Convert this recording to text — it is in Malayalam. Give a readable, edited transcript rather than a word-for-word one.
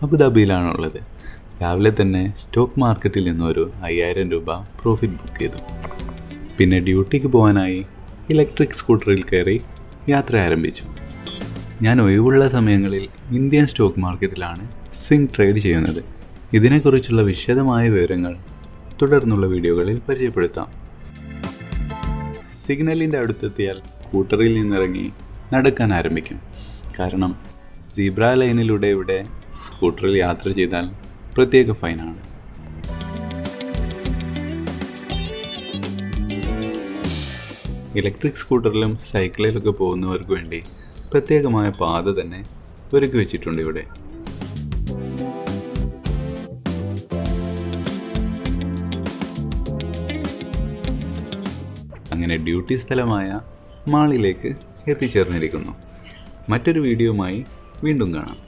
അബുദാബിയിലാണുള്ളത്. രാവിലെ തന്നെ സ്റ്റോക്ക് മാർക്കറ്റിൽ നിന്നൊരു 5000 രൂപ പ്രോഫിറ്റ് ബുക്ക് ചെയ്തു. പിന്നെ ഡ്യൂട്ടിക്ക് പോകാനായി ഇലക്ട്രിക് സ്കൂട്ടറിൽ കയറി യാത്ര ആരംഭിച്ചു. ഞാൻ ഒഴിവുള്ള സമയങ്ങളിൽ ഇന്ത്യൻ സ്റ്റോക്ക് മാർക്കറ്റിലാണ് സ്വിംഗ് ട്രേഡ് ചെയ്യുന്നത്. ഇതിനെക്കുറിച്ചുള്ള വിശദമായ വിവരങ്ങൾ തുടർന്നുള്ള വീഡിയോകളിൽ പരിചയപ്പെടുത്താം. സിഗ്നലിൻ്റെ അടുത്തെത്തിയാൽ സ്കൂട്ടറിൽ നിന്നിറങ്ങി നടക്കാൻ ആരംഭിക്കും. കാരണം സീബ്ര ലൈനിലൂടെ ഇവിടെ സ്കൂട്ടറിൽ യാത്ര ചെയ്താൽ പ്രത്യേക ഫൈനാണ്. ഇലക്ട്രിക് സ്കൂട്ടറിലും സൈക്കിളിലൊക്കെ പോകുന്നവർക്ക് വേണ്ടി പ്രത്യേകമായ പാത തന്നെ ഒരുക്കി വെച്ചിട്ടുണ്ട് ഇവിടെ. അങ്ങനെ ഡ്യൂട്ടി സ്ഥലമായ മാളിലേക്ക് എത്തിച്ചേർന്നിരിക്കുന്നു. മറ്റൊരു വീഡിയോയുമായി വീണ്ടും കാണാം.